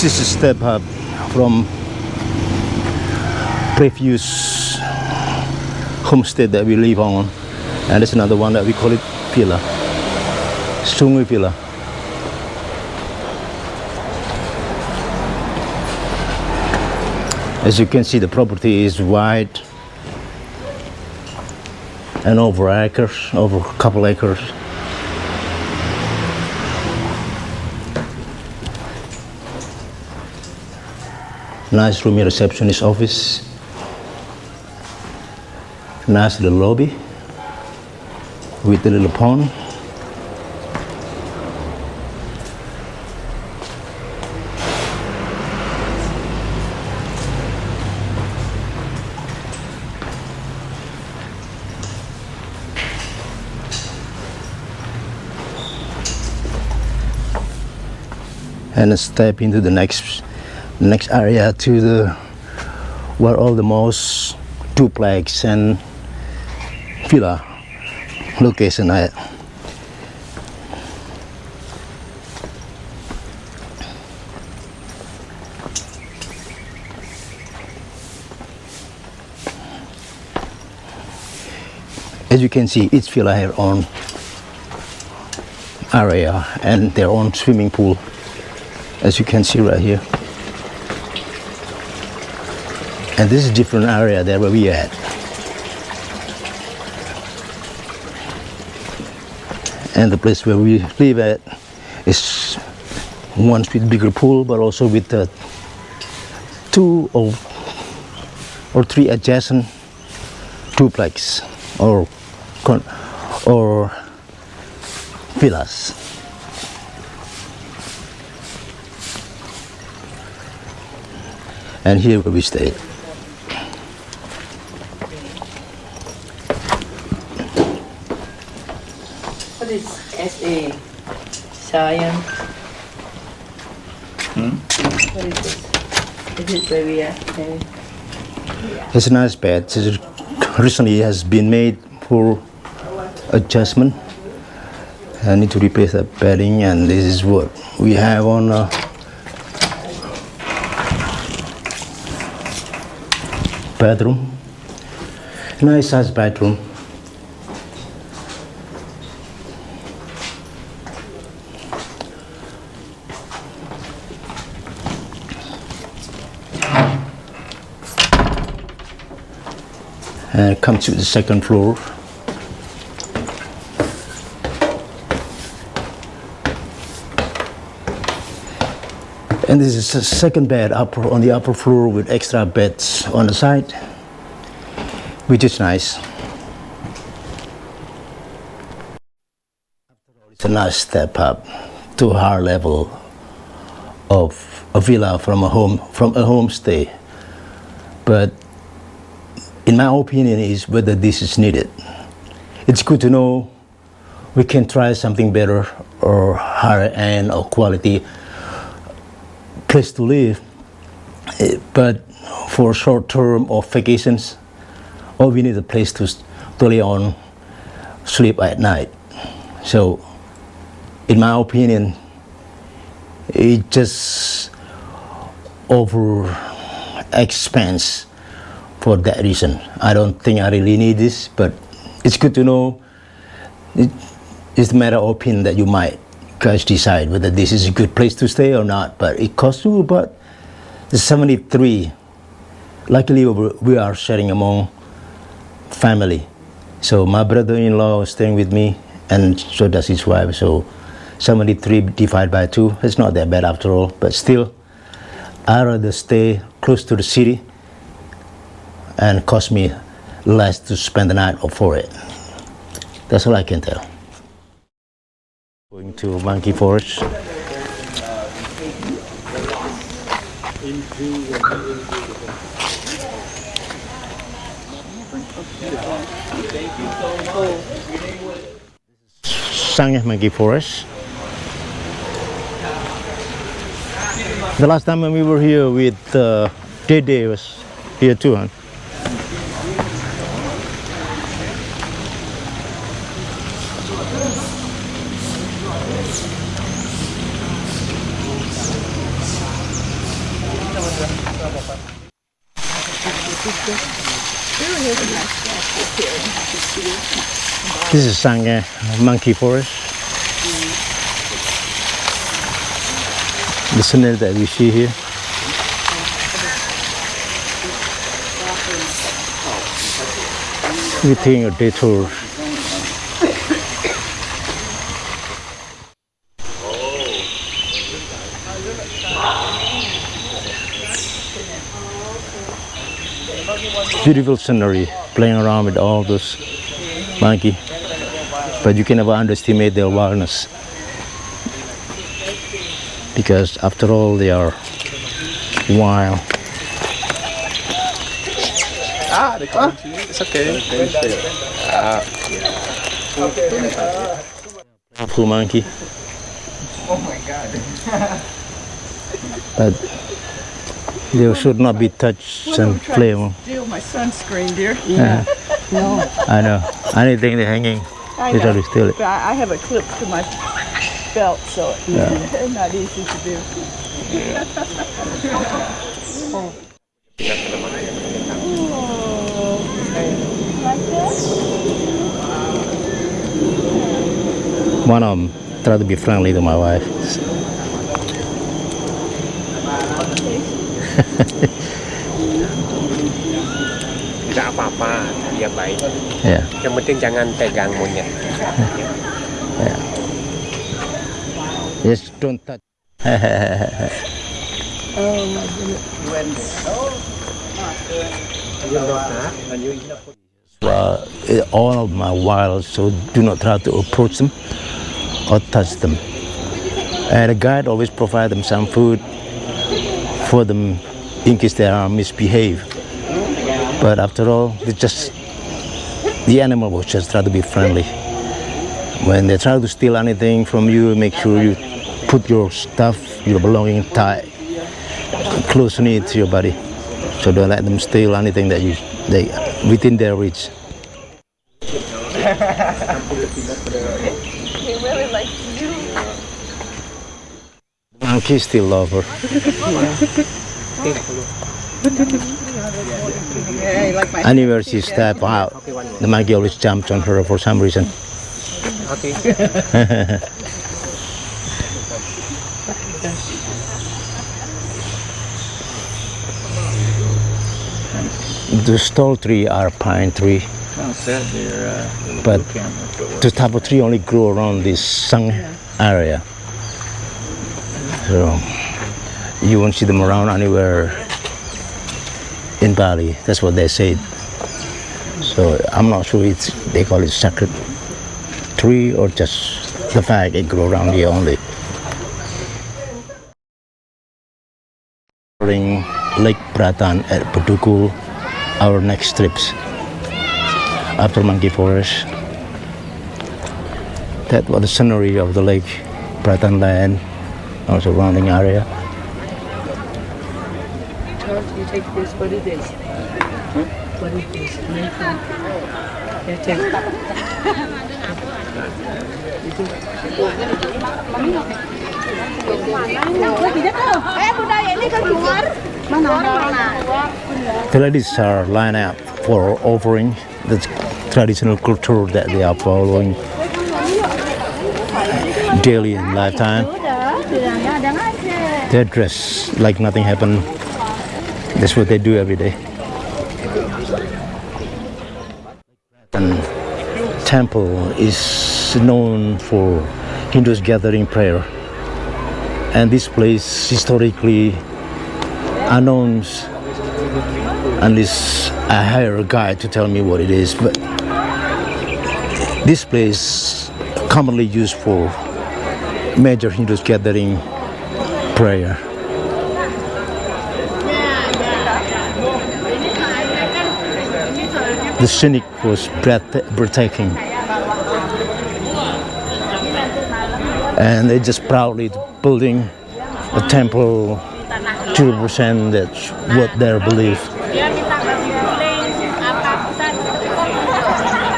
This is a step up from previous homestead that we live on, and there's another one that we call it villa, Sungai Villa. As you can see, the property is wide and over a couple acres. Nice roomy receptionist office. Nice little lobby with a little pond. And a step into the next area to the where all the most duplex and villa location at. As you can see, each villa has their own area and their own swimming pool, as you can see right here. And this is a different area than where we at. And the place where we live at is one with bigger pool, but also with 2 or 3 adjacent duplex or villas. And here where we stay. What is SA? Science? What is this? Is it where we are? It's a nice bed. It recently has been made for adjustment. I need to replace that bedding, and this is what we have on bedroom. Nice size bedroom. And come to the second floor. And this is a second bed on the upper floor with extra beds on the side, which is nice. It's a nice step up to a higher level of a villa from a homestay. But in my opinion is whether this is needed. It's good to know we can try something better or higher end or quality place to live, but for short term or vacations, all we need a place to lay on, sleep at night. So in my opinion, it just over expense for that reason. I don't think I really need this, but it's good to know. It's a matter of opinion that you might guys decide whether this is a good place to stay or not. But it costs you about $73. Luckily, we are sharing among family. So my brother-in-law is staying with me, and so does his wife. So 73 divided by 2, it's not that bad after all. But still, I'd rather stay close to the city and cost me less to spend the night for it. That's all I can tell. Going to Monkey Forest. Sangeh Monkey Forest. The last time when we were here with Day was here too, huh? This is Sangha monkey forest. The scenery that we see here. We're taking a detour. Beautiful scenery, playing around with all those monkey, but you can never underestimate their wildness, because after all they are wild. It's okay. Full monkey. But they should not be touched and played. Steal my sunscreen, dear. No. I know. Anything they're hanging, they try to steal it. But I have a clip to my belt, so it's not easy to do. One of them tried to be friendly to my wife. Tidak apa-apa, dia baik. Yeah. Yang penting jangan pegang monyet. Yeah. Just don't touch. Oh my goodness. All of my wild, so do not try to approach them or touch them. And the guide always provide them some food for them in case they are misbehaved. But after all, the animal will just try to be friendly. When they try to steal anything from you, make sure you put your stuff, your belongings tight, close knit to your body. So don't let them steal anything that they within their reach. He really likes you. Monkey still love her. Yeah, like my Anywhere she step out, the monkey always jumps on her for some reason. Okay. The tall tree are pine tree, but the type of tree only grow around this sun area. So you won't see them around anywhere in Bali. That's what they said. So I'm not sure they call it sacred tree or just the fact it grow around here only. Lake Pratan at Paduku, our next trips after monkey forest. That was the scenery of the lake Pratan land, or surrounding area. Charles, you take this. What it is? What is this? Yeah, take it. The ladies are lined up for offering the traditional culture that they are following daily in lifetime. They're dressed like nothing happened. That's what they do every day. And temple is known for Hindus gathering prayer, and this place historically unknown, unless I hire a guide to tell me what it is. But this place commonly used for major Hindus gathering prayer. The scenic was breathtaking, and they just proudly building a temple to represent that's what their belief.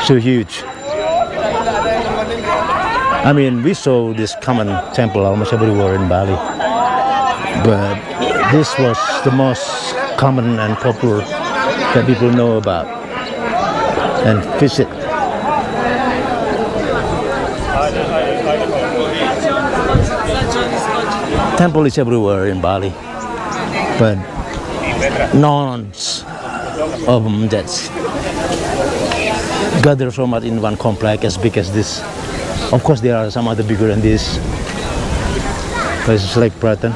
So huge. I mean, we saw this common temple almost everywhere in Bali, but this was the most common and popular that people know about and visit. Temple is everywhere in Bali, but none of them that's gathered so much in one complex as big as this. Of course, there are some other bigger than this, places like Brighton.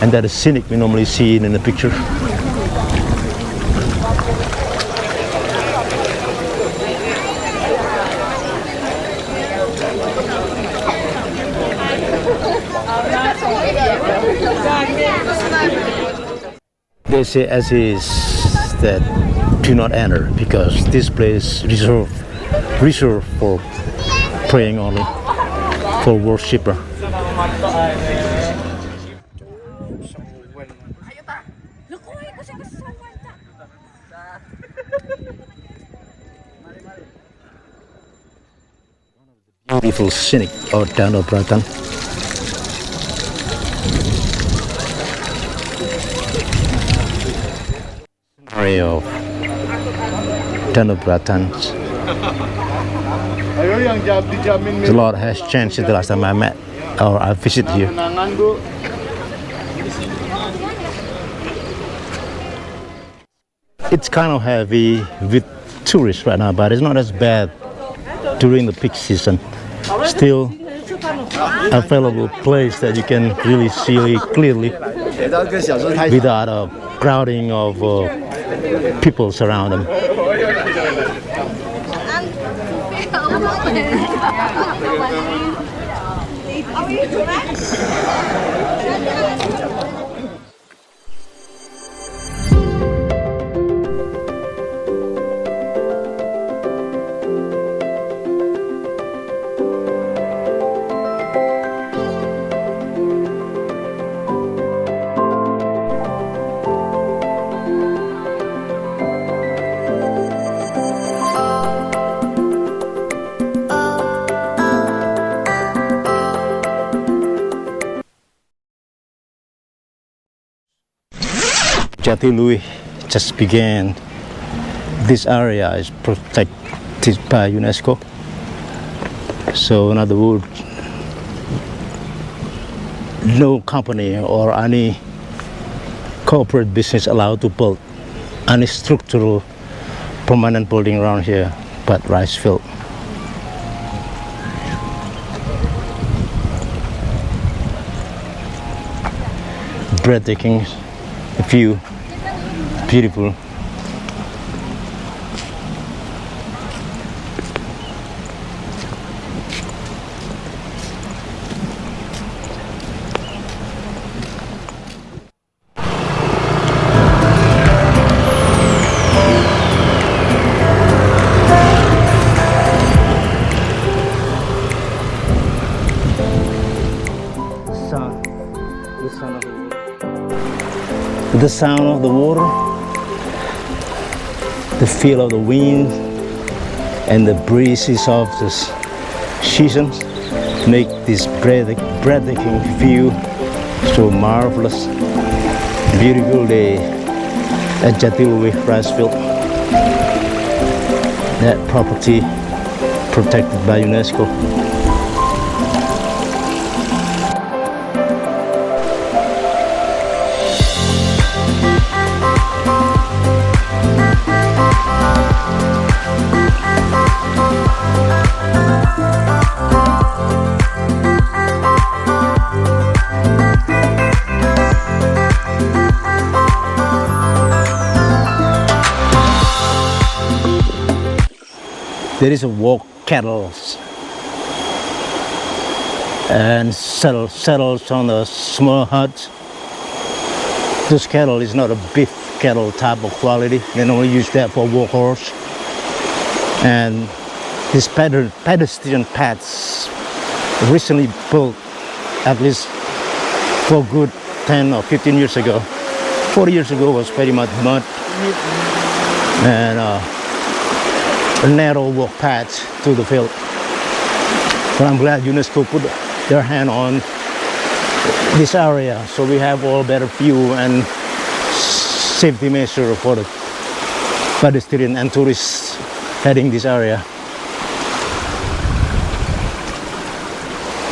And that is scenic we normally see in the picture. They say as is that do not enter because this place reserved for praying only, for worshipper. Beautiful scenic town of Brighton. Area of town of Brighton. A lot has changed since the last time I met or I visited here. It's kind of heavy with tourists right now, but it's not as bad during the peak season. Still a available place that you can really see clearly without a crowding of people surround them. Jatilui just began. This area is protected by UNESCO. So in other words, no company or any corporate business allowed to build any structural permanent building around here but rice field. Breathtaking view, beautiful. The sound of the water, the feel of the wind, and the breezes of the seasons make this breathtaking view so marvelous. Beautiful day at Jatilui rice field. That property protected by UNESCO. There is a walk kettles and settles on a small hut. This kettle is not a beef kettle type of quality. They normally use that for workhorse. And these pedestrian paths recently built at least for good 10 or 15 years ago. 40 years ago was pretty much mud and a narrow walk path to the field. But I'm glad UNESCO put their hand on this area, so we have all better view and safety measure for the pedestrian and tourists heading this area.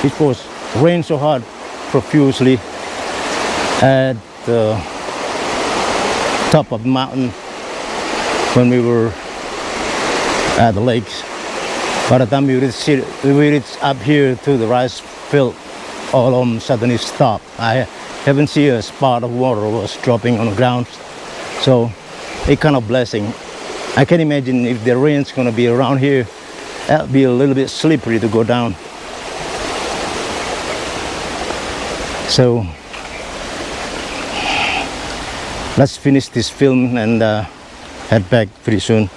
It was rained so hard profusely at the top of the mountain when we were at the lakes. By the time we reached up here to the rice field, all of a sudden it stopped. I haven't seen a spot of water was dropping on the ground, so a kind of blessing. I can imagine if the rain's gonna be around here, that'll be a little bit slippery to go down. So let's finish this film and head back pretty soon.